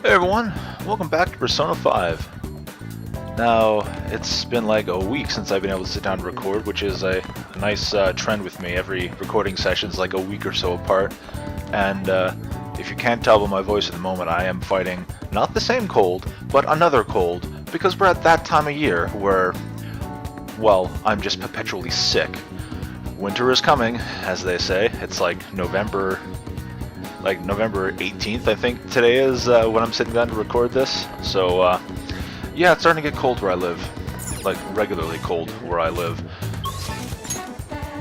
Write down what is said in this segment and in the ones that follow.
Hey everyone, welcome back to Persona 5. Now, it's been like a week since I've been able to sit down and record, which is a nice trend with me. Every recording session's like a week or so apart. And if you can't tell by my voice at the moment, I am fighting not the same cold, but another cold, because we're at that time of year where, well, I'm just perpetually sick. Winter is coming, as they say. It's like November 18th, I think today is when I'm sitting down to record this. So yeah, it's starting to get cold where I live, like regularly cold where I live.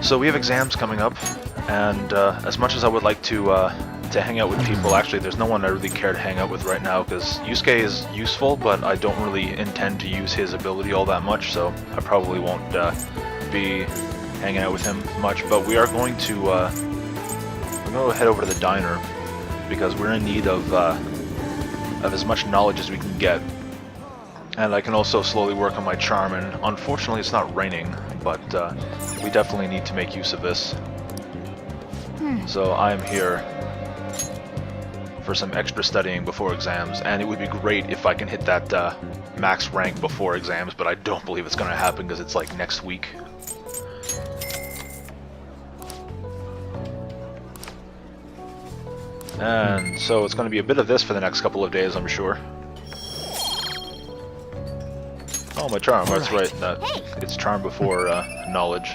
So we have exams coming up, and as much as I would like to hang out with people, actually there's no one I really care to hang out with right now, because Yusuke is useful, but I don't really intend to use his ability all that much, so I probably won't be hanging out with him much. But we are going to we're going to head over to the diner, because we're in need of as much knowledge as we can get. And I can also slowly work on my charm, and unfortunately it's not raining, but we definitely need to make use of this. So I am here for some extra studying before exams, and it would be great if I can hit that max rank before exams, but I don't believe it's going to happen because it's like next week. And so it's going to be a bit of this for the next couple of days, I'm sure. Oh, my charm, that's right. It's charm before knowledge.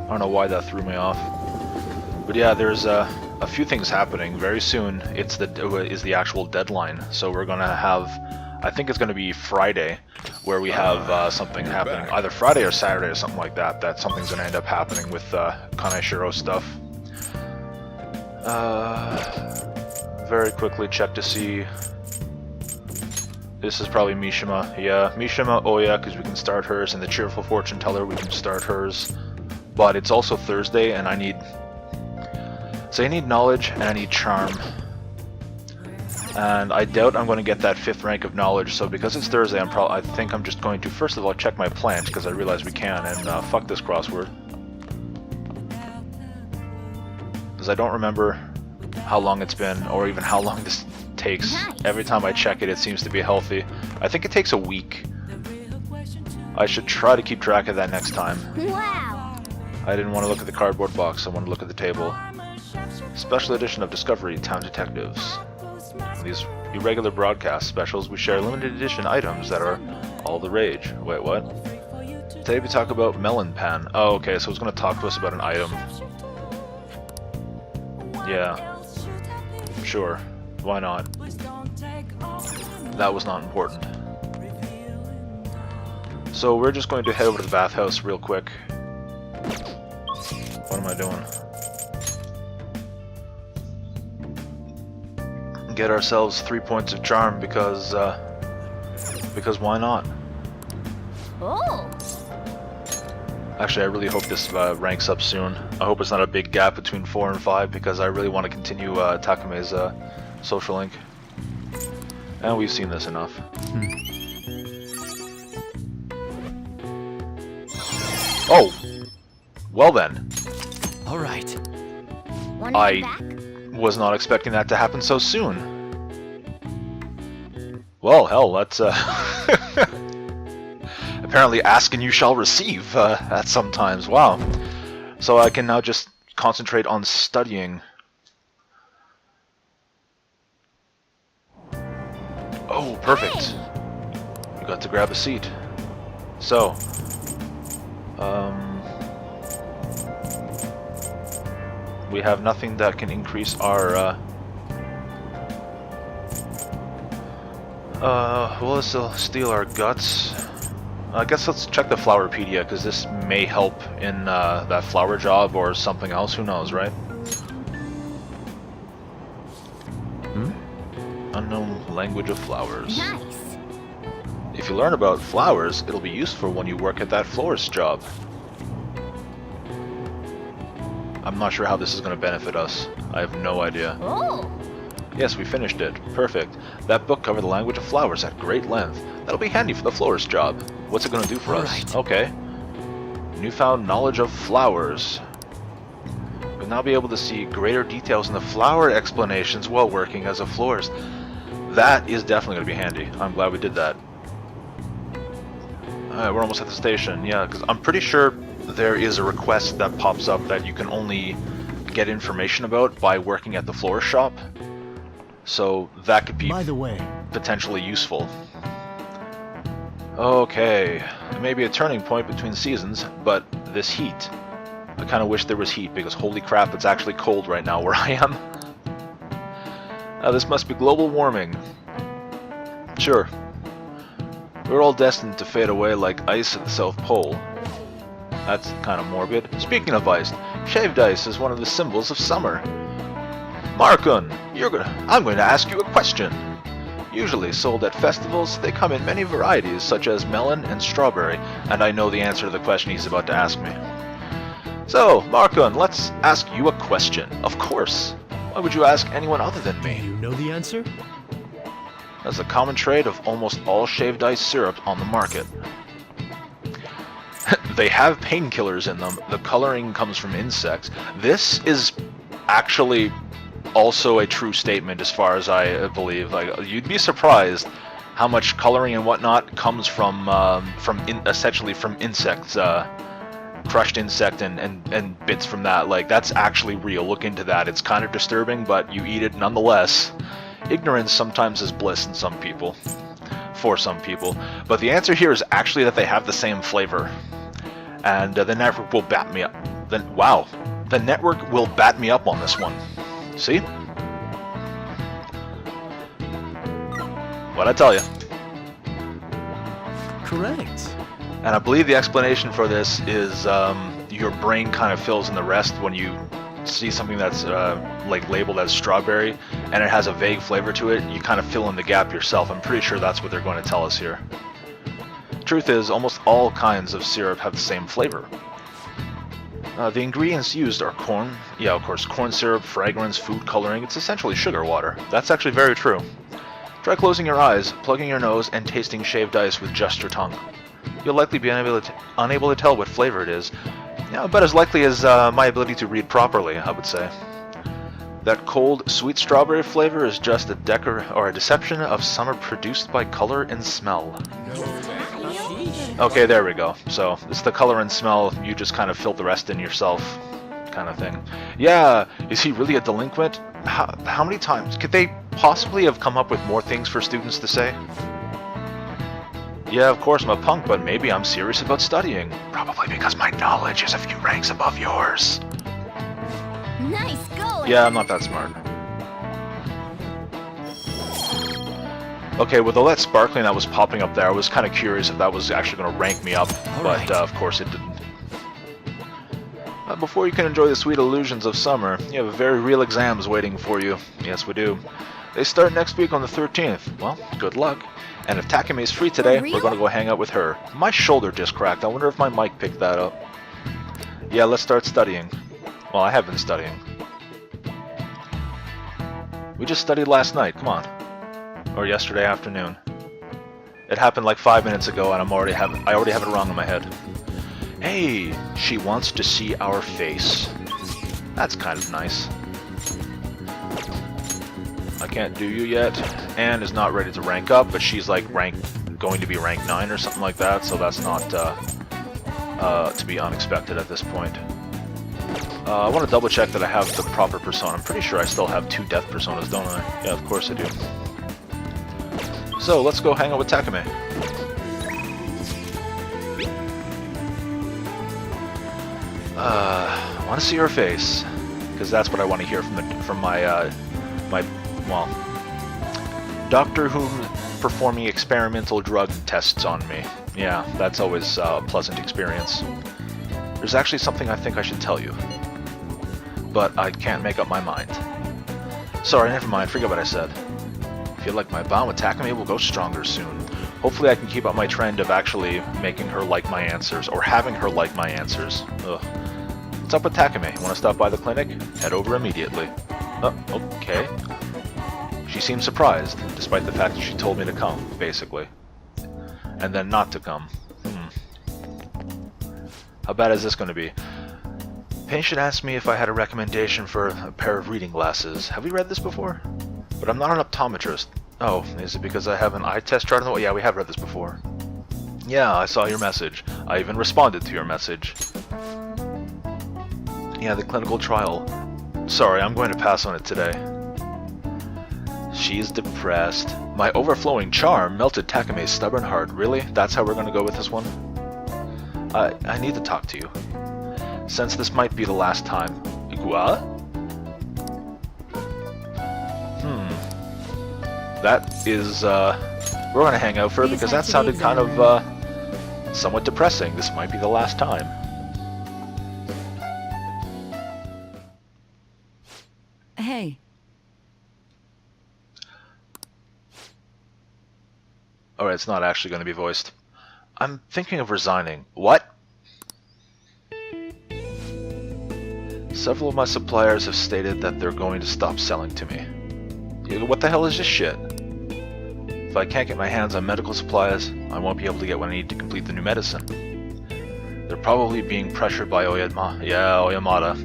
I don't know why that threw me off. But yeah, there's a few things happening. Very soon is the actual deadline. So we're going to have, I think it's going to be Friday, where we have something happening, either Friday or Saturday or something like that, that something's going to end up happening with Kaneshiro stuff. Very quickly check to see. This is probably Mishima. Yeah, Mishima, oh yeah, because we can start hers, and the Cheerful Fortune Teller, we can start hers. But it's also Thursday, and I need knowledge, and I need charm. And I doubt I'm going to get that 5th rank of knowledge, so because it's Thursday, I think I'm just going to first of all check my plant, because I realize we can, and fuck this crossword. Because I don't remember how long it's been, or even how long this takes. Every time I check it, it seems to be healthy. I think it takes a week. I should try to keep track of that next time. Wow! I didn't want to look at the cardboard box, I want to look at the table. Special edition of Discovery Town Detectives. These irregular broadcast specials, we share limited edition items that are all the rage. Wait, what? Today we talk about Melon Pan. Oh, okay, so it's going to talk to us about an item. Yeah. Sure. Why not? That was not important. So we're just going to head over to the bathhouse real quick. What am I doing? Get ourselves 3 points of charm, because why not? Oh! Actually, I really hope this ranks up soon. I hope it's not a big gap between 4 and 5, because I really want to continue Takume's social link. And we've seen this enough. Oh! Well then. Alright. I was not expecting that to happen so soon. Well, hell, that's apparently ask and you shall receive at sometimes. Wow. So I can now just concentrate on studying. Oh, perfect. You got to grab a seat. So, we have nothing that can increase our, will this steal our guts? I guess let's check the Flowerpedia, because this may help in that flower job or something else, who knows, right? Unknown language of flowers. Nice! If you learn about flowers, it'll be useful when you work at that florist job. I'm not sure how this is going to benefit us. I have no idea. Oh! Yes, we finished it. Perfect. That book covered the language of flowers at great length. That'll be handy for the florist job. What's it going to do for us? Right. Okay. Newfound knowledge of flowers. You'll now be able to see greater details in the flower explanations while working as a florist. That is definitely going to be handy. I'm glad we did that. We're almost at the station. Yeah, because I'm pretty sure there is a request that pops up that you can only get information about by working at the florist shop. So that could be, by the way, potentially useful. Okay, it may be a turning point between seasons, but this heat. I kind of wish there was heat, because holy crap, it's actually cold right now where I am. This must be global warming. Sure. We're all destined to fade away like ice at the South Pole. That's kind of morbid. Speaking of ice, shaved ice is one of the symbols of summer. Markun, I'm going to ask you a question. Usually sold at festivals, they come in many varieties such as melon and strawberry, and I know the answer to the question he's about to ask me. So, Markun, let's ask you a question. Of course. Why would you ask anyone other than me? you know the answer? That's a common trait of almost all shaved ice syrup on the market. They have painkillers in them. The coloring comes from insects. This is actually also a true statement as far as I believe. Like, you'd be surprised how much coloring and whatnot comes from essentially from insects, crushed insect and bits from that. Like, that's actually real. Look into that. It's kind of disturbing, but you eat it nonetheless. Ignorance sometimes is bliss in some people, for some people. But the answer here is actually that they have the same flavor. And the network will bat me up. Wow. The network will bat me up on this one. See? What'd I tell you? Correct. And I believe the explanation for this is your brain kind of fills in the rest when you see something that's like labeled as strawberry and it has a vague flavor to it. You kind of fill in the gap yourself. I'm pretty sure that's what they're going to tell us here. Truth is, almost all kinds of syrup have the same flavor. The ingredients used are corn, yeah, of course, corn syrup, fragrance, food coloring. It's essentially sugar water. That's actually very true. Try closing your eyes, plugging your nose, and tasting shaved ice with just your tongue. You'll likely be unable to tell what flavor it is. Yeah, about as likely as my ability to read properly, I would say. That cold, sweet strawberry flavor is just a deception of summer produced by color and smell. Okay, there we go. So, it's the color and smell, you just kind of fill the rest in yourself, kind of thing. Yeah, is he really a delinquent? How many times? Could they possibly have come up with more things for students to say? Yeah, of course I'm a punk, but maybe I'm serious about studying. Probably because my knowledge is a few ranks above yours. Nice going. Yeah, I'm not that smart. Okay, with all that sparkling that was popping up there, I was kind of curious if that was actually going to rank me up, but of course it didn't. Before you can enjoy the sweet illusions of summer, you have very real exams waiting for you. Yes, we do. They start next week on the 13th. Well, good luck. And if Takame is free today, we're going to go hang out with her. My shoulder just cracked. I wonder if my mic picked that up. Yeah, let's start studying. Well, I have been studying. We just studied last night. Come on. Or yesterday afternoon. It happened like 5 minutes ago, and I already have it wrong in my head. Hey, she wants to see our face. That's kind of nice. I can't do you yet. Anne is not ready to rank up, but she's like going to be rank 9 or something like that, so that's not to be unexpected at this point. I want to double check that I have the proper persona. I'm pretty sure I still have 2 death personas, don't I? Yeah, of course I do. So, let's go hang out with Takame. I want to see her face, because that's what I want to hear from my doctor who's performing experimental drug tests on me. Yeah, that's always a pleasant experience. There's actually something I think I should tell you, but I can't make up my mind. Sorry, never mind, forget what I said. I feel like my bond with Takame will go stronger soon. Hopefully I can keep up my trend of actually making her like my answers, or having her like my answers. Ugh. What's up with Takame? Want to stop by the clinic? Head over immediately. Oh, okay. She seemed surprised, despite the fact that she told me to come, basically. And then not to come. How bad is this going to be? Patient asked me if I had a recommendation for a pair of reading glasses. Have we read this before? But I'm not an optometrist. Oh, is it because I have an eye test chart on the wall? Yeah, we have read this before. Yeah, I saw your message. I even responded to your message. Yeah, the clinical trial. Sorry, I'm going to pass on it today. She's depressed. My overflowing charm melted Takame's stubborn heart. Really? That's how we're going to go with this one? I need to talk to you. Since this might be the last time. What? That is, we're going to hang out for it because that sounded kind of, somewhat depressing. This might be the last time. Hey. Alright, it's not actually going to be voiced. I'm thinking of resigning. What? Several of my suppliers have stated that they're going to stop selling to me. What the hell is this shit? If I can't get my hands on medical supplies, I won't be able to get what I need to complete the new medicine. They're probably being pressured by Oyamada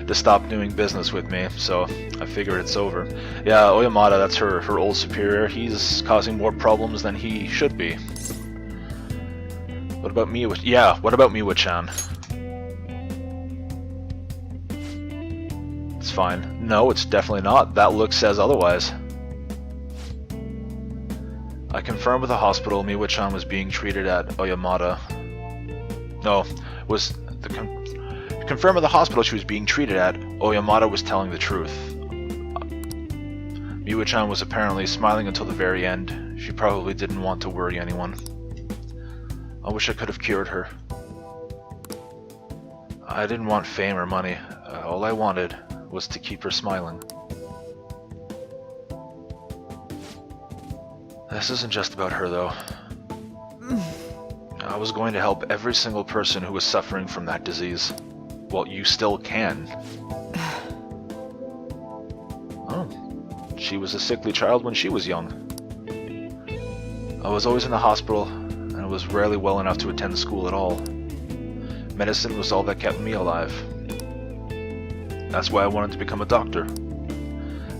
to stop doing business with me, so I figure it's over. Yeah, Oyamada, that's her old superior. He's causing more problems than he should be. What about Miwa? Yeah, what about Miwa-chan? It's fine. No, it's definitely not. That look says otherwise. I confirmed with the hospital Miwa-chan was being treated at Oyamada. No, confirmed with the hospital she was being treated at. Oyamada was telling the truth. Miwa-chan was apparently smiling until the very end. She probably didn't want to worry anyone. I wish I could have cured her. I didn't want fame or money. All I wanted was to keep her smiling. This isn't just about her, though. I was going to help every single person who was suffering from that disease. Well, you still can. Oh, she was a sickly child when she was young. I was always in the hospital, and I was rarely well enough to attend school at all. Medicine was all that kept me alive. That's why I wanted to become a doctor.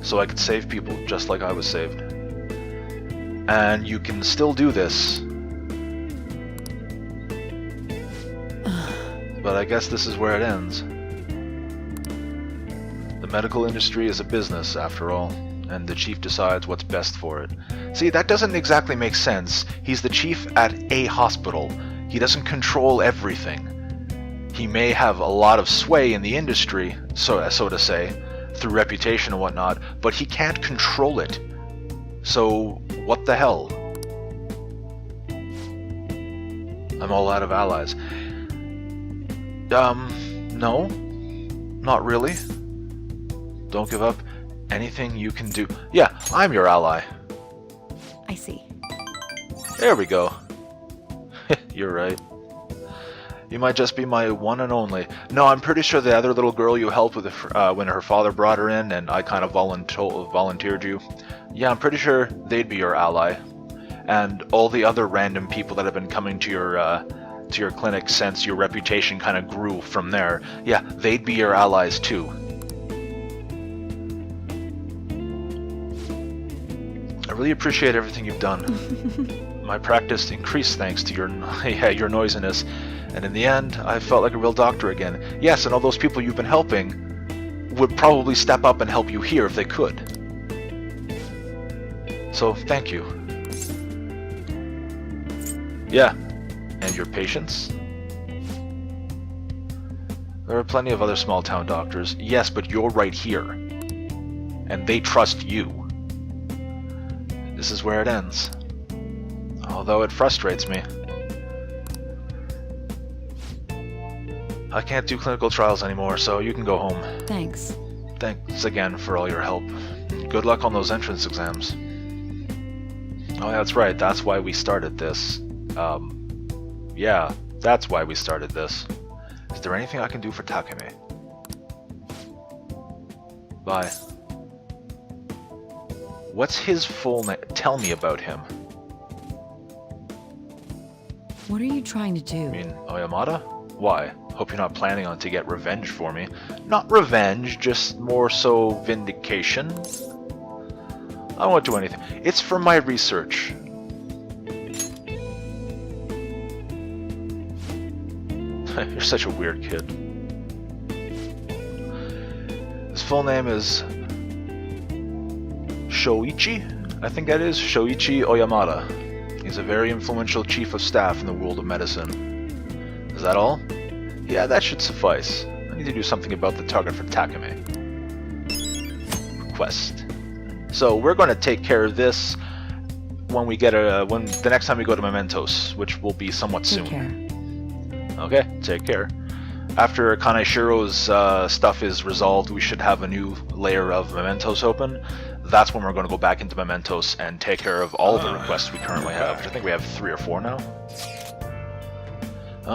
So I could save people just like I was saved. And you can still do this. But I guess this is where it ends. The medical industry is a business, after all, and the chief decides what's best for it. See, that doesn't exactly make sense. He's the chief at a hospital. He doesn't control everything. He may have a lot of sway in the industry, so to say, through reputation and whatnot, but he can't control it. So, what the hell? I'm all out of allies. No. Not really. Don't give up. Anything you can do. Yeah, I'm your ally. I see. There we go. You're right. You might just be my one and only. No, I'm pretty sure the other little girl you helped with when her father brought her in and I kind of volunteered you. Yeah, I'm pretty sure they'd be your ally. And all the other random people that have been coming to your clinic since your reputation kind of grew from there. Yeah, they'd be your allies too. I really appreciate everything you've done. My practice increased thanks to your noisiness, and in the end, I felt like a real doctor again. Yes, and all those people you've been helping would probably step up and help you here if they could. So, thank you. Yeah, and your patients? There are plenty of other small-town doctors. Yes, but you're right here. And they trust you. This is where it ends. Although it frustrates me. I can't do clinical trials anymore, so you can go home. Thanks. Thanks again for all your help. Good luck on those entrance exams. Oh, that's right. That's why we started this. Yeah, that's why we started this. Is there anything I can do for Takeme? Bye. What's his full name? Tell me about him. What are you trying to do? You mean Oyamada? Why? Hope you're not planning on to get revenge for me. Not revenge, just more so vindication. I won't do anything. It's for my research. You're such a weird kid. His full name is Shoichi? I think that is Shoichi Oyamada. He's a very influential chief of staff in the world of medicine. Is that all? Yeah, that should suffice. I need to do something about the target for Takame. Request. So we're going to take care of this when we get the next time we go to Mementos, which will be somewhat soon. Take care. Okay, take care. After Kaneshiro's stuff is resolved, we should have a new layer of Mementos open. That's when we're going to go back into Mementos and take care of all the requests we currently have, which I think we have 3 or 4 now.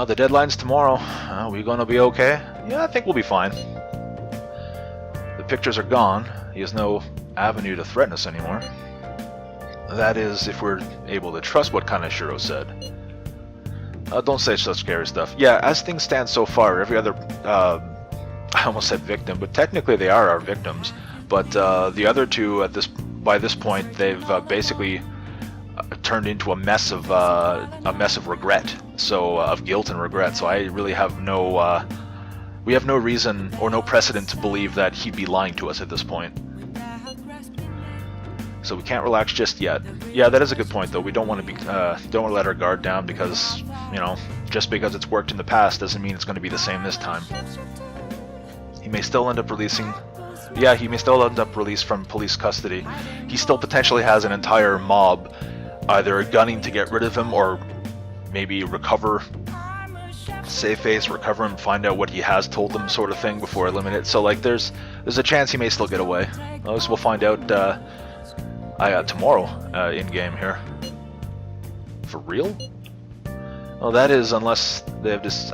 The deadline's tomorrow. Are we going to be okay? Yeah, I think we'll be fine. The pictures are gone. He has no avenue to threaten us anymore. That is, if we're able to trust what Kaneshiro said. Don't say such scary stuff. Yeah, as things stand so far, every other... I almost said victim, but technically they are our victims. But the other two, by this point, they've basically turned into a mess of regret. So of guilt and regret. So I really have no... we have no reason or no precedent to believe that he'd be lying to us at this point. So we can't relax just yet. Yeah, that is a good point, though. We don't want to be, don't want to let our guard down because, you know, just because it's worked in the past doesn't mean it's going to be the same this time. He may still end up releasing. Yeah, he may still end up released from police custody. He still potentially has an entire mob, either gunning to get rid of him or maybe recover, save face, recover him, find out what he has told them, sort of thing, before eliminate. So like, there's a chance he may still get away. We'll find out. Tomorrow, in-game here. For real? Well, that is, unless they have this,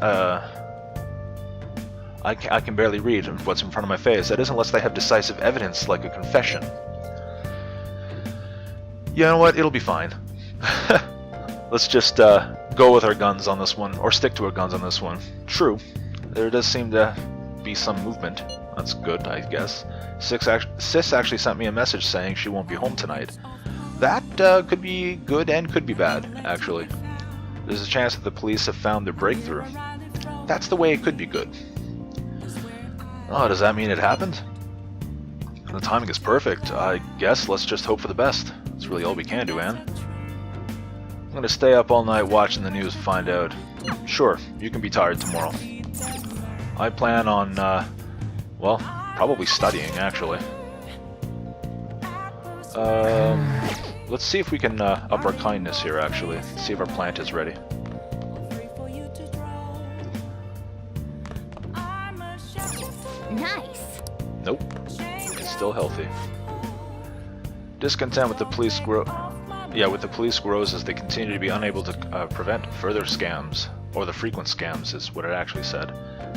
I can barely read what's in front of my face. That is unless they have decisive evidence, like a confession. You know what? It'll be fine. Let's just, go with our guns on this one, or stick to our guns on this one. True. There does seem to be some movement. That's good, I guess. Sis actually sent me a message saying she won't be home tonight. That could be good and could be bad, actually. There's a chance that the police have found their breakthrough. That's the way it could be good. Oh, does that mean it happened? The timing is perfect. I guess let's just hope for the best. That's really all we can do, Anne. I'm gonna stay up all night watching the news to find out. Sure, you can be tired tomorrow. I plan on, well, probably studying, actually. Let's see if we can up our kindness here, actually. See if our plant is ready. Nice. Nope. It's still healthy. Discontent with the police with the police grows as they continue to be unable to prevent further scams. Or the frequent scams is what it actually said.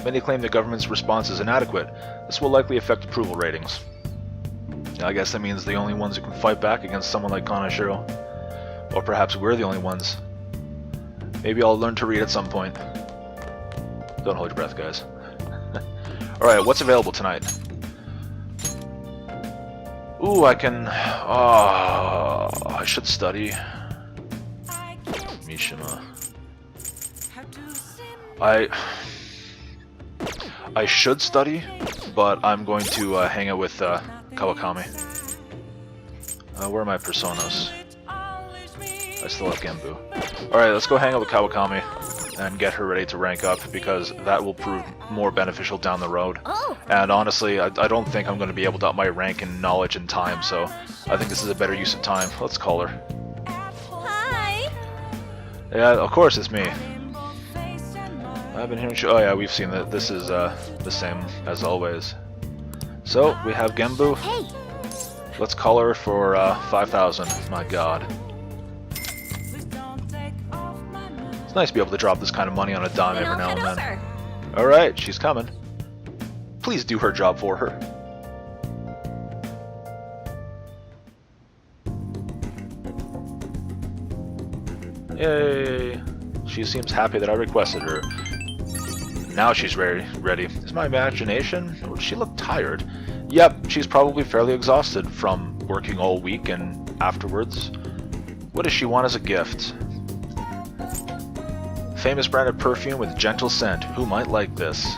Many claim the government's response is inadequate. This will likely affect approval ratings. I guess that means the only ones who can fight back against someone like Kaneshiro. Or perhaps we're the only ones. Maybe I'll learn to read at some point. Don't hold your breath, guys. Alright, what's available tonight? Ooh, I can... I should study. Mishima. I should study, but I'm going to hang out with Kawakami. Where are my personas? I still have Genbu. Alright, let's go hang out with Kawakami and get her ready to rank up, because that will prove more beneficial down the road. Oh. And honestly, I don't think I'm going to be able to up my rank in knowledge in time, so I think this is a better use of time. Let's call her. Hi. Yeah, of course it's me. I've been hearing. Oh yeah, we've seen that. This is the same as always. So we have Genbu. Hey. Let's call her for 5,000. My God. It's nice to be able to drop this kind of money on a dime every now and then. All right, she's coming. Please do her job for her. Yay! She seems happy that I requested her. Now she's ready. Is my imagination? Or does she look tired? Yep, she's probably fairly exhausted from working all week and afterwards. What does she want as a gift? Famous brand of perfume with gentle scent. Who might like this?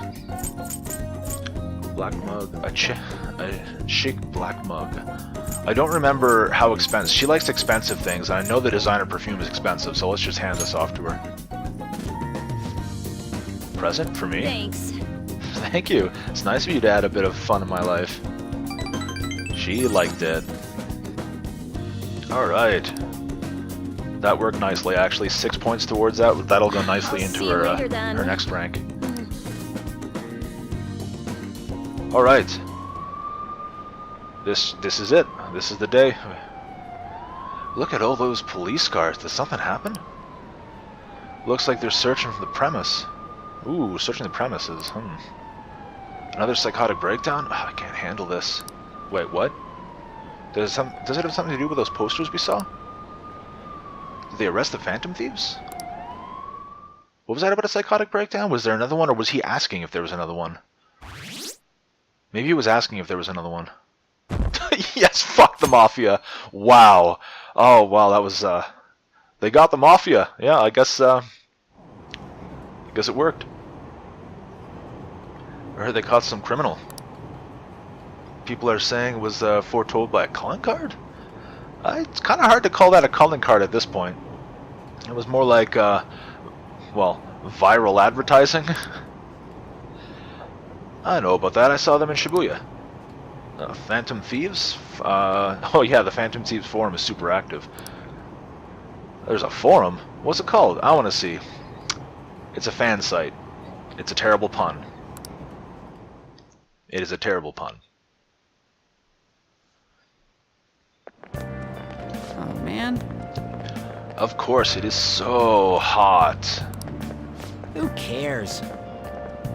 Black mug. A chic black mug. I don't remember how expensive. She likes expensive things, and I know the designer perfume is expensive, so let's just hand this off to her. Present for me? Thanks. Thank you. It's nice of you to add a bit of fun in my life. She liked it. Alright. That worked nicely, actually. 6 points towards that. That'll go nicely into her next rank. Alright. This is it. This is the day. Look at all those police cars. Did something happen? Looks like they're searching for the premise. Ooh, searching the premises. Another psychotic breakdown? Oh, I can't handle this. Wait, what? Does it have something to do with those posters we saw? Did they arrest the Phantom Thieves? What was that about a psychotic breakdown? Was there another one, or was he asking if there was another one? Maybe he was asking if there was another one. Yes, fuck the Mafia. Wow. Oh, wow, that was, they got the Mafia. Yeah, I guess it worked. I heard they caught some criminal. People are saying it was foretold by a calling card? It's kind of hard to call that a calling card at this point. It was more like, well, viral advertising. I know about that. I saw them in Shibuya. Phantom Thieves? Oh yeah, the Phantom Thieves forum is super active. There's a forum? What's it called? I want to see. It's a fan site. It's a terrible pun. It is a terrible pun. Oh, man. Of course, it is so hot. Who cares?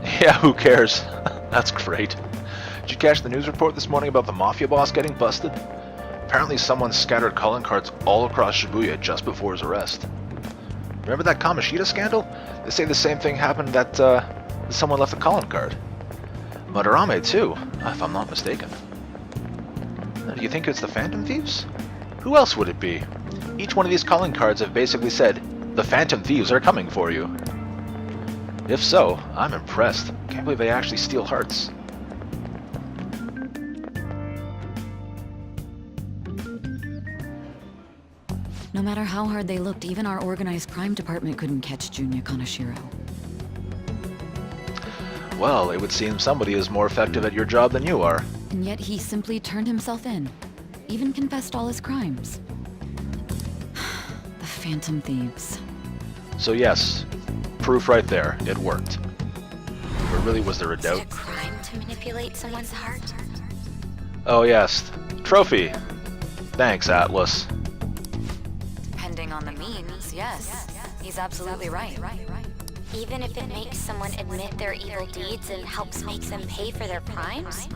Yeah, who cares? That's great. Did you catch the news report this morning about the Mafia boss getting busted? Apparently someone scattered calling cards all across Shibuya just before his arrest. Remember that Kamoshida scandal? They say the same thing happened, that someone left a calling card. Madarame too, if I'm not mistaken. Do you think it's the Phantom Thieves? Who else would it be? Each one of these calling cards have basically said, the Phantom Thieves are coming for you. If so, I'm impressed. Can't believe they actually steal hearts. No matter how hard they looked, even our organized crime department couldn't catch Junya Kaneshiro. Well, it would seem somebody is more effective at your job than you are. And yet he simply turned himself in. Even confessed all his crimes. The Phantom Thieves. So yes, proof right there. It worked. Or really, was there a Is doubt? it a crime to manipulate someone's heart? Oh yes, trophy. Thanks, Atlas. Depending on the means, yes. He's absolutely right. Even if it makes someone admit their evil deeds and helps make them pay for their crimes?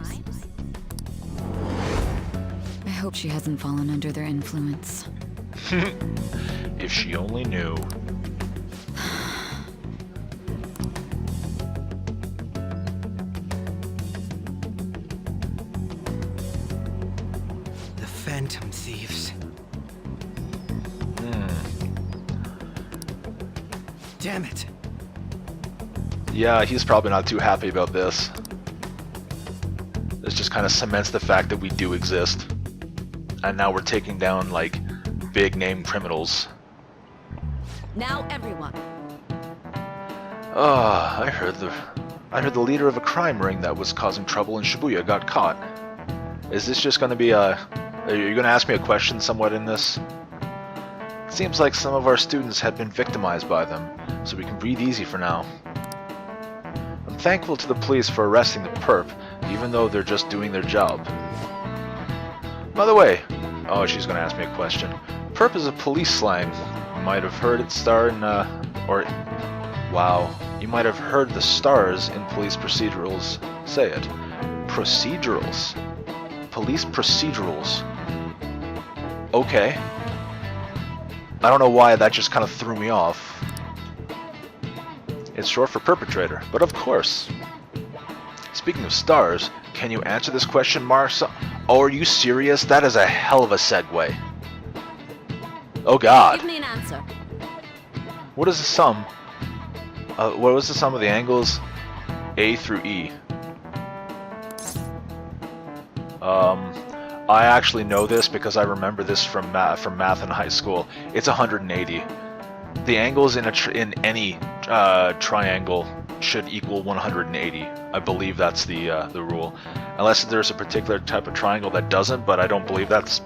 I hope she hasn't fallen under their influence. If she only knew. The Phantom Thieves. Damn it. Yeah, he's probably not too happy about this. This just kind of cements the fact that we do exist. And now we're taking down, like, big name criminals. Now everyone. I heard the leader of a crime ring that was causing trouble in Shibuya got caught. Is this just gonna be are you gonna ask me a question somewhat in this? It seems like some of our students had been victimized by them, so we can breathe easy for now. I'm thankful to the police for arresting the perp, even though they're just doing their job. By the way, oh, she's gonna ask me a question. Perp is a police slang. You might have heard it star in, wow. You might have heard the stars in police procedurals say it. Procedurals. Police procedurals. Okay. I don't know why that just kind of threw me off. It's short for perpetrator, but of course. Speaking of stars, can you answer this question, Mars? Oh, are you serious? That is a hell of a segue. Oh God. Give me an answer. What is the sum? What was the sum of the angles A through E? I actually know this because I remember this from math in high school. It's 180. The angles in any triangle should equal 180. I believe that's the rule, unless there's a particular type of triangle that doesn't. But I don't believe that's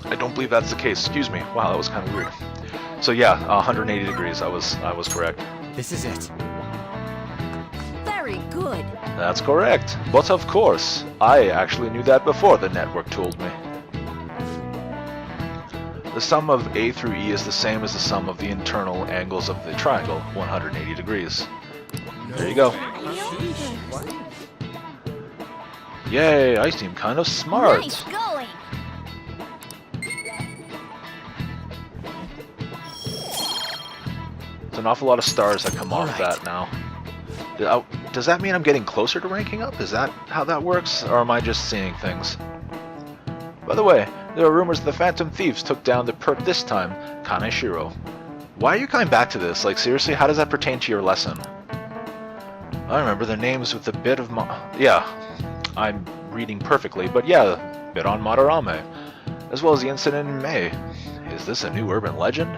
the case. Excuse me. Wow, that was kind of weird. So yeah, 180 degrees. I was correct. This is it. Very good. That's correct. But of course, I actually knew that before the network told me. The sum of A through E is the same as the sum of the internal angles of the triangle, 180 degrees. There you go. Yay, I seem kind of smart. Nice going. There's an awful lot of stars that come off that now. Does that mean I'm getting closer to ranking up? Is that how that works? Or am I just seeing things? By the way, there are rumors the Phantom Thieves took down the perp this time, Kaneshiro. Why are you coming back to this? Like, seriously, how does that pertain to your lesson? I remember their names with a bit of yeah, I'm reading perfectly, but yeah, a bit on Madarame, as well as the incident in May. Is this a new urban legend?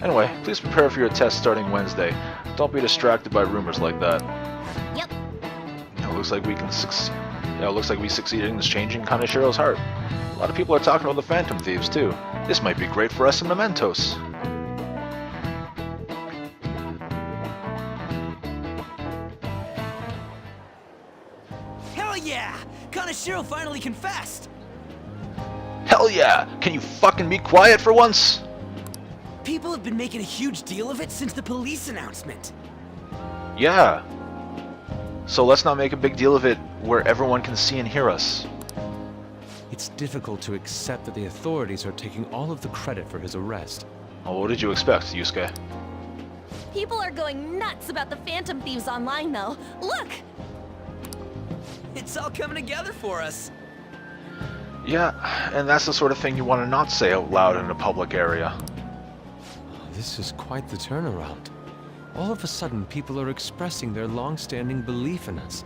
Anyway, please prepare for your test starting Wednesday. Don't be distracted by rumors like that. Yep. It looks like we can succeed. Yeah, it looks like we succeeded in changing Kaneshiro's heart. A lot of people are talking about the Phantom Thieves too. This might be great for us in Mementos. Hell yeah! Kaneshiro finally confessed! Hell yeah! Can you fucking be quiet for once? People have been making a huge deal of it since the police announcement. Yeah. So let's not make a big deal of it where everyone can see and hear us. It's difficult to accept that the authorities are taking all of the credit for his arrest. Well, what did you expect, Yusuke? People are going nuts about the Phantom Thieves online, though. Look! It's all coming together for us. Yeah, and that's the sort of thing you want to not say out loud in a public area. This is quite the turnaround. All of a sudden, people are expressing their long-standing belief in us.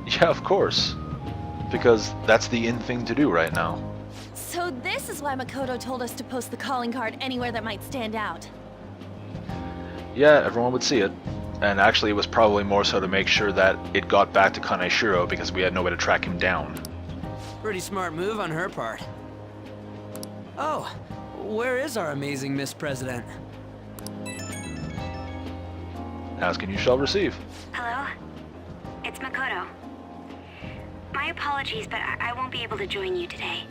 Yeah, of course. Because that's the in thing to do right now. So this is why Makoto told us to post the calling card anywhere that might stand out. Yeah, everyone would see it. And actually, it was probably more so to make sure that it got back to Kaneshiro because we had no way to track him down. Pretty smart move on her part. Oh, where is our amazing Miss President? Ask and you shall receive. Hello? It's Makoto. My apologies, but I won't be able to join you today.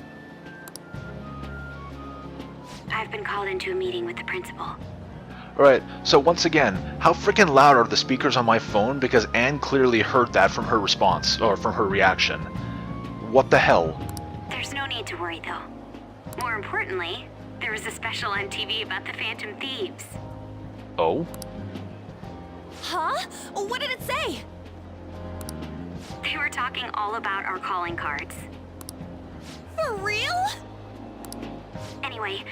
I've been called into a meeting with the principal. Alright, so once again, how freaking loud are the speakers on my phone? Because Anne clearly heard that from her response, or from her reaction. What the hell? There's no need to worry, though. More importantly, there was a special on TV about the Phantom Thieves. Oh? Huh? What did it say? They were talking all about our calling cards. For real? Anyway,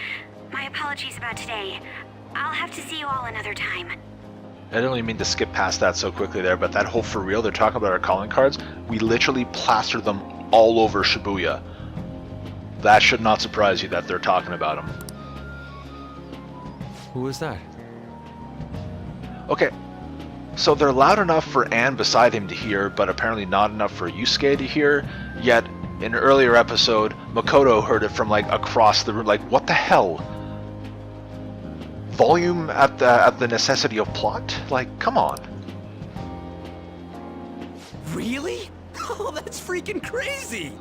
my apologies about today. I'll have to see you all another time. I didn't really mean to skip past that so quickly there, but that whole for real, they're talking about our calling cards, we literally plastered them all over Shibuya. That should not surprise you that they're talking about them. Who was that? Okay, so they're loud enough for Anne beside him to hear, but apparently not enough for Yusuke to hear, yet in an earlier episode, Makoto heard it from like across the room. Like, what the hell? Volume at the necessity of plot? Like, come on. Really? Oh, that's freaking crazy!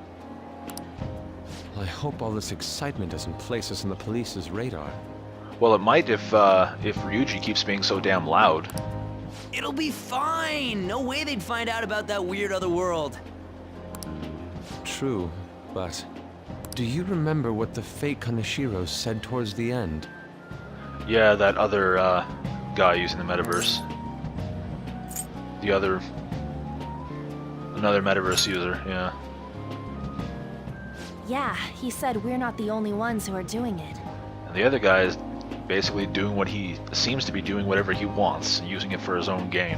Well, I hope all this excitement doesn't place us on the police's radar. Well, it might if Ryuji keeps being so damn loud. It'll be fine! No way they'd find out about that weird other world. True, but do you remember what the fake Kaneshiro said towards the end? Yeah, that other guy using the metaverse. The other... Another metaverse user, yeah. Yeah, he said we're not the only ones who are doing it. And the other guy is basically doing what he seems to be doing, whatever he wants, using it for his own gain.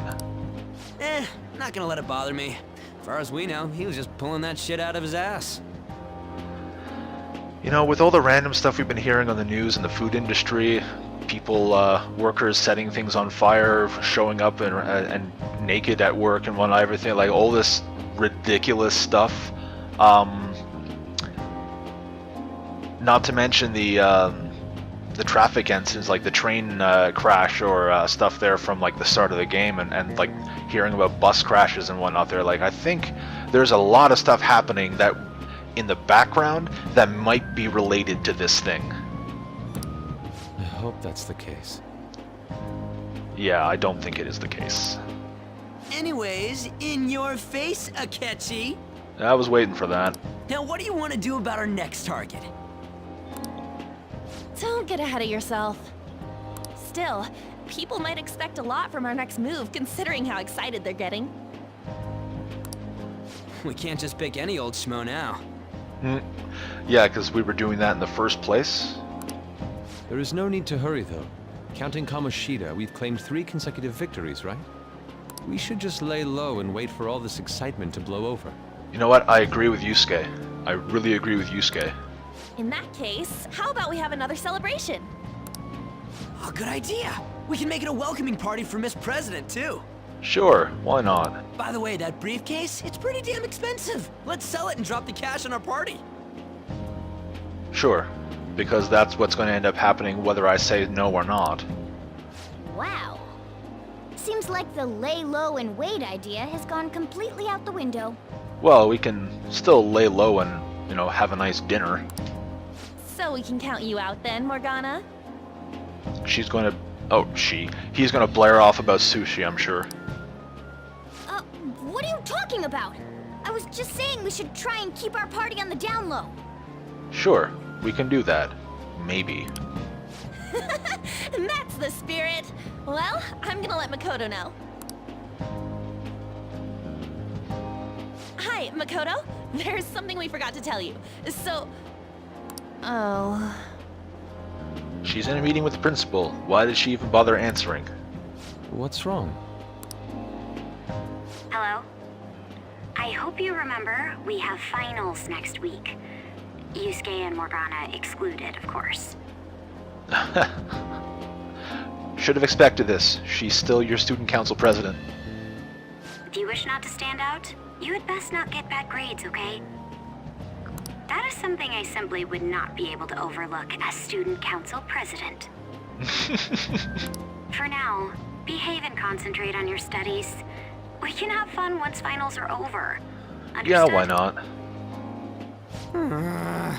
Not gonna let it bother me. As far as we know, he was just pulling that shit out of his ass. You know, with all the random stuff we've been hearing on the news in the food industry, people, workers setting things on fire, showing up and naked at work and whatnot, everything, like all this ridiculous stuff. Not to mention the traffic incidents, like the train crash or stuff there from like the start of the game, and like hearing about bus crashes and whatnot there. Like, I think there's a lot of stuff happening that in the background that might be related to this thing. I hope that's the case. Yeah, I don't think it is the case. Anyways, in your face, Akechi. I was waiting for that. Now, what do you want to do about our next target? Don't get ahead of yourself. Still, people might expect a lot from our next move, considering how excited they're getting. We can't just pick any old schmo now. Yeah, because we were doing that in the first place. There is no need to hurry, though. Counting Kamoshida, we've claimed 3 consecutive victories, right? We should just lay low and wait for all this excitement to blow over. You know what? I agree with Yusuke. I really agree with Yusuke. In that case, how about we have another celebration? Oh, good idea. We can make it a welcoming party for Miss President, too. Sure, why not? By the way, that briefcase, it's pretty damn expensive. Let's sell it and drop the cash on our party. Sure, because that's what's going to end up happening whether I say no or not. Wow. Seems like the lay low and wait idea has gone completely out the window. Well, we can still lay low and, you know, have a nice dinner. So we can count you out then, Morgana? She's going to... Oh, he's going to blare off about sushi, I'm sure. What are you talking about? I was just saying we should try and keep our party on the down low. Sure, we can do that. Maybe. That's the spirit. Well, I'm gonna let Makoto know. Hi, Makoto. There's something we forgot to tell you. So... Oh... She's in a meeting with the principal. Why did she even bother answering? What's wrong? Hello? I hope you remember we have finals next week. Yusuke and Morgana excluded, of course. Should have expected this. She's still your student council president. Do you wish not to stand out? You had best not get bad grades, okay? That is something I simply would not be able to overlook as student council president. For now, behave and concentrate on your studies. We can have fun once finals are over. Understood? Yeah, why not? I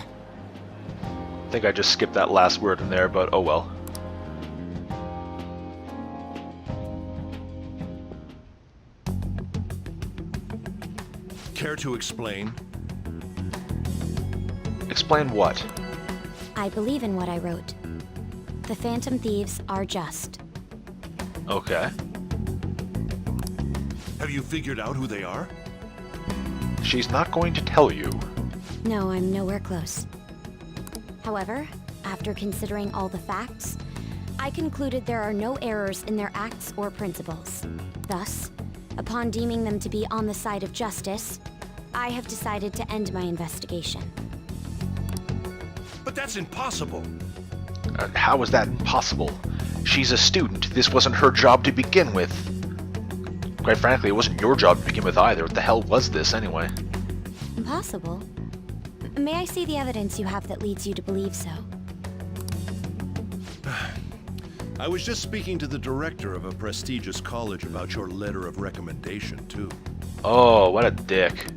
think I just skipped that last word in there, but oh well. Care to explain? Explain what? I believe in what I wrote. The Phantom Thieves are just. Okay. Have you figured out who they are? She's not going to tell you. No, I'm nowhere close. However, after considering all the facts, I concluded there are no errors in their acts or principles. Thus, upon deeming them to be on the side of justice, I have decided to end my investigation. But that's impossible. How is that impossible? She's a student. This wasn't her job to begin with. Quite frankly, it wasn't your job to begin with either. What the hell was this, anyway? Impossible? May I see the evidence you have that leads you to believe so? I was just speaking to the director of a prestigious college about your letter of recommendation, too. Oh, what a dick.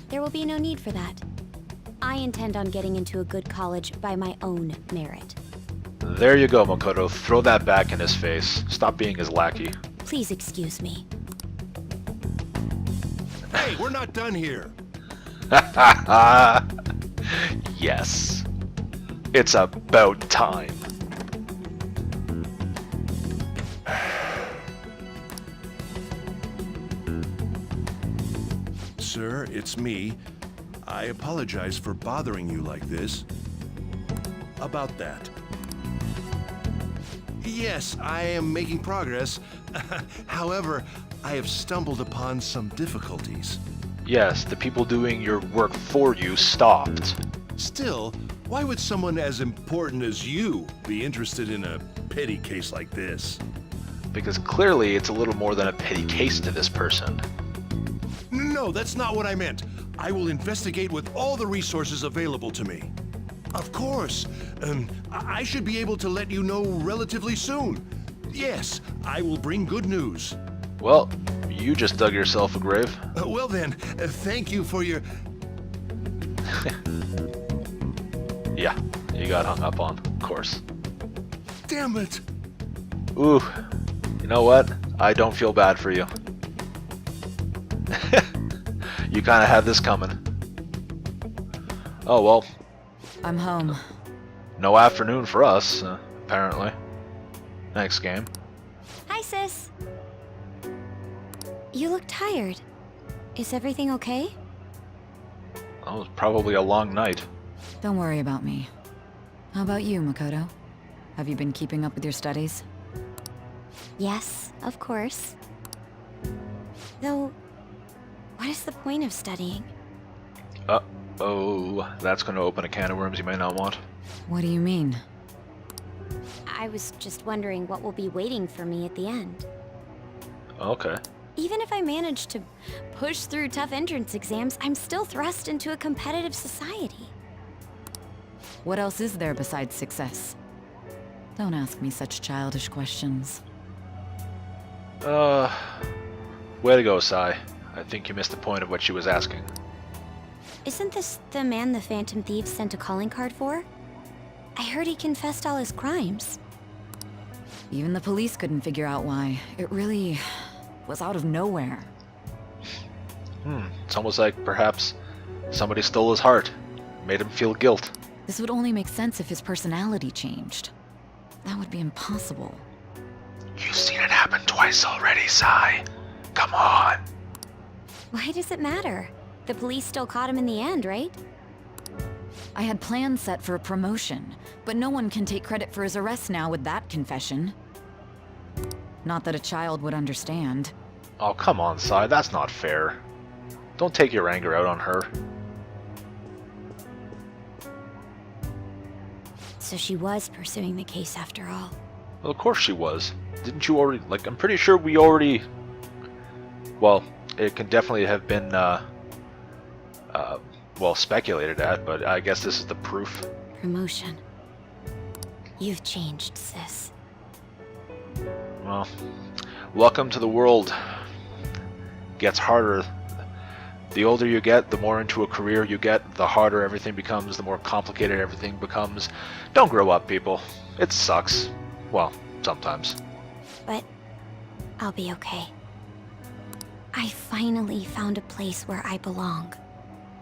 There will be no need for that. I intend on getting into a good college by my own merit. There you go, Makoto. Throw that back in his face. Stop being his lackey. Please excuse me. Hey, we're not done here. Yes. It's about time. sir. It's me. I apologize for bothering you like this. About that. Yes, I am making progress. However, I have stumbled upon some difficulties. Yes, the people doing your work for you stopped. Still, why would someone as important as you be interested in a petty case like this? Because clearly it's a little more than a petty case to this person. No, that's not what I meant. I will investigate with all the resources available to me. Of course. I should be able to let you know relatively soon. Yes, I will bring good news. Well, you just dug yourself a grave. Well then, thank you for your... Yeah, you got hung up on, of course. Damn it! Ooh, you know what? I don't feel bad for you. You kind of had this coming. Oh well. I'm home. No afternoon for us, apparently. Next game. Hi, sis. You look tired. Is everything okay? Oh, it was probably a long night. Don't worry about me. How about you, Makoto? Have you been keeping up with your studies? Yes, of course. Though, what is the point of studying? Uh-oh, that's going to open a can of worms you may not want. What do you mean? I was just wondering what will be waiting for me at the end. Okay. Even if I manage to push through tough entrance exams, I'm still thrust into a competitive society. What else is there besides success? Don't ask me such childish questions. Way to go, Sai. I think you missed the point of what she was asking. Isn't this the man the Phantom Thieves sent a calling card for? I heard he confessed all his crimes. Even the police couldn't figure out why. It really was out of nowhere. It's almost like perhaps somebody stole his heart, made him feel guilt. This would only make sense if his personality changed. That would be impossible. You've seen it happen twice already, Sai. Come on. Why does it matter? The police still caught him in the end, right? I had plans set for a promotion, but no one can take credit for his arrest now with that confession. Not that a child would understand. Oh, come on, Sai. That's not fair. Don't take your anger out on her. So she was pursuing the case after all. Well, of course she was. Didn't you already... Like, I'm pretty sure we already... Well, it can definitely have been, well, speculated at, but I guess this is the proof. Promotion. You've changed, sis. Well, welcome to the world. Gets harder. The older you get, the more into a career you get, the harder everything becomes, the more complicated everything becomes. Don't grow up, people. It sucks. Well, sometimes. But I'll be okay. I finally found a place where I belong.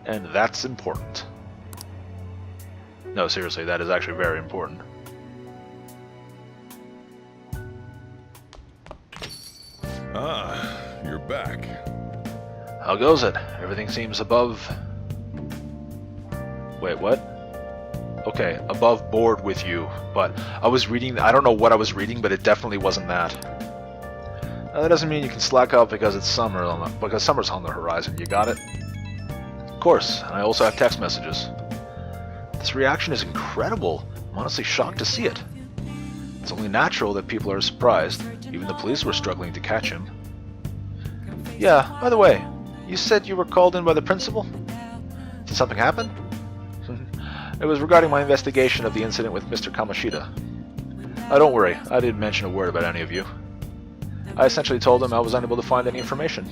And that's important. No, seriously, that is actually very important. Ah, you're back. How goes it? Everything seems above... Wait, what? Okay, above board with you, but I was reading... I don't know what I was reading, but it definitely wasn't that. Now, that doesn't mean you can slack out because it's summer, because summer's on the horizon. You got it? Of course, and I also have text messages. This reaction is incredible. I'm honestly shocked to see it. It's only natural that people are surprised. Even the police were struggling to catch him. Yeah, by the way, you said you were called in by the principal? Did something happen? It was regarding my investigation of the incident with Mr. Kamoshida. Don't worry, I didn't mention a word about any of you. I essentially told him I was unable to find any information.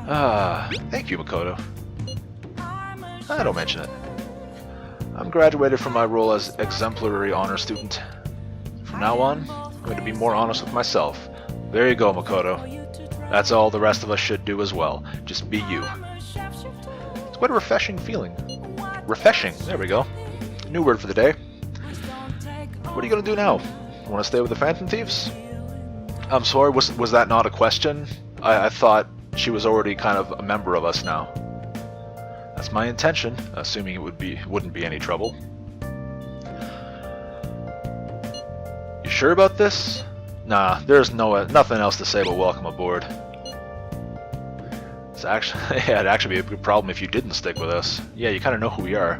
Thank you, Makoto. Don't mention it. I'm graduated from my role as exemplary honor student. From now on, I'm going to be more honest with myself. There you go, Makoto. That's all the rest of us should do as well. Just be you. It's quite a refreshing feeling. Refreshing, there we go. New word for the day. What are you going to do now? Want to stay with the Phantom Thieves? I'm sorry, was that not a question? I thought she was already kind of a member of us now. That's my intention, assuming it wouldn't be any trouble. You sure about this? Nah, there's nothing else to say but welcome aboard. It's actually, yeah, it'd actually be a good problem if you didn't stick with us. Yeah, you kind of know who we are.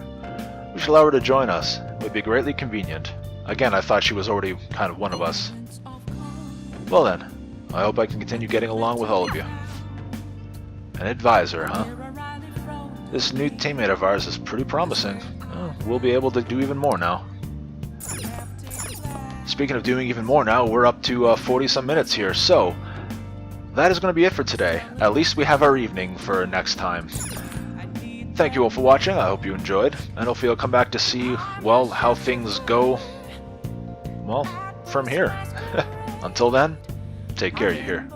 We should allow her to join us. It would be greatly convenient. Again, I thought she was already kind of one of us. Well then, I hope I can continue getting along with all of you. An advisor, huh? This new teammate of ours is pretty promising. Oh, we'll be able to do even more now. Speaking of doing even more now, we're up to 40-some minutes here, so that is going to be it for today. At least we have our evening for next time. Thank you all for watching, I hope you enjoyed, and hopefully you'll come back to see, well, how things go, well, from here. Until then, take care, you hear.